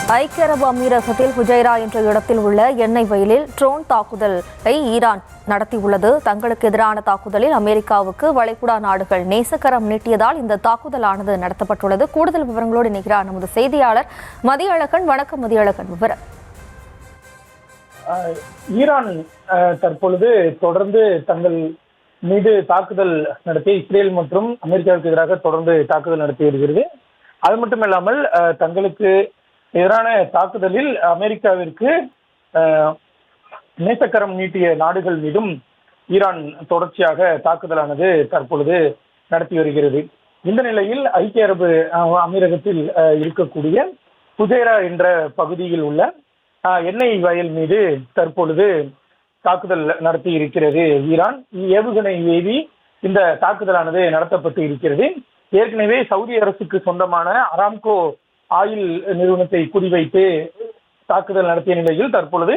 ஐக்கிய அரபு அமீரகத்தில் ஹுஜைரா என்ற இடத்தில் உள்ள எண்ணெய் வயலில் ட்ரோன் தாக்குதலை ஈரான் நடத்தியுள்ளது. தங்களுக்கு எதிரான தாக்குதலில் அமெரிக்காவுக்கு வளைகுடா நாடுகள் நேசக்கரம் நீட்டியதால் இந்த தாக்குதலானது நடத்தப்பட்டுள்ளது. கூடுதல் விவரங்களோடு இணைகிறார் நமது செய்தியாளர் மதியழகன். வணக்கம் மதியழகன், விவரம். ஈரான் தற்பொழுது தொடர்ந்து தங்கள் மீது தாக்குதல் நடத்தி இஸ்ரேல் மற்றும் அமெரிக்காவுக்கு எதிராக தொடர்ந்து தாக்குதல் நடத்தி வருகிறது. அது மட்டுமல்லாமல் தங்களுக்கு எதிரான தாக்குதலில் அமெரிக்காவிற்கு நேசக்கரம் நீட்டிய நாடுகள் மீதும் ஈரான் தொடர்ச்சியாக தாக்குதலானது தற்பொழுது நடத்தி வருகிறது. இந்த நிலையில் ஐக்கிய அரபு அமீரகத்தில் இருக்கக்கூடிய ஹுஜைரா என்ற பகுதியில் உள்ள எண்ணெய் வயல் மீது தற்பொழுது தாக்குதல் நடத்தி இருக்கிறது ஈரான். ஏவுகணை ஏவி இந்த தாக்குதலானது நடத்தப்பட்டு இருக்கிறது. ஏற்கனவே சவுதி அரசுக்கு சொந்தமான அராம்கோ ஆயில் நிறுவனத்தை குறிவைத்து தாக்குதல் நடத்திய நிலையில் தற்பொழுது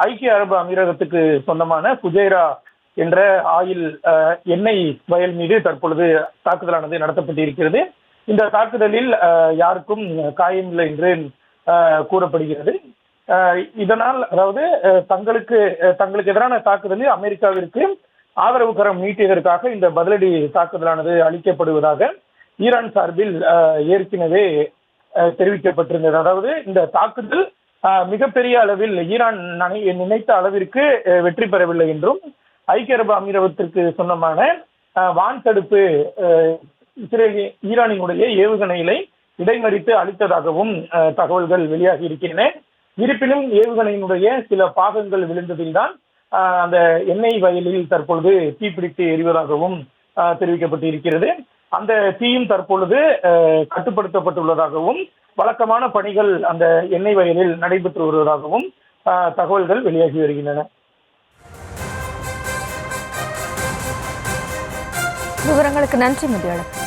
ஐக்கிய அரபு அமீரகத்துக்கு சொந்தமான ஹுஜைரா என்ற எண்ணெய் வயல் மீது தற்பொழுது தாக்குதலானது நடத்தப்பட்டு இருக்கிறது. இந்த தாக்குதலில் யாருக்கும் காயமில்லை என்று கூறப்படுகிறது. இதனால் அதாவது தங்களுக்கு எதிரான தாக்குதலில் அமெரிக்காவிற்கு ஆதரவு கரம் நீட்டியதற்காக இந்த பதிலடி தாக்குதலானது அளிக்கப்படுவதாக ஈரான் சார்பில் ஏற்கனவே தெரிவிக்கப்பட்டிருந்தது. அதாவது இந்த தாக்குதல் மிகப்பெரிய அளவில் ஈரான் நினைத்த அளவிற்கு வெற்றி பெறவில்லை என்றும் ஐக்கிய அரபு அமீரகத்திற்கு சொந்தமான வான் தடுப்பு ஈரானினுடைய ஏவுகணைகளை இடைமறித்து அளித்ததாகவும் தகவல்கள் வெளியாகி இருக்கின்றன. இருப்பினும் ஏவுகணையினுடைய சில பாகங்கள் விழுந்ததில் தான் அந்த எண்ணெய் வயலில் தற்பொழுது தீப்பிடித்து எரிவதாகவும் தெரிவிக்கப்பட்டு இருக்கிறது. அந்த தீயும் தற்பொழுது கட்டுப்படுத்தப்பட்டுள்ளதாகவும் வழக்கமான பணிகள் அந்த எண்ணெய் வயலில் நடைபெற்று வருவதாகவும் தகவல்கள் வெளியாகி வருகின்றன. விவரங்களுக்கு நன்றி மதியழகன்.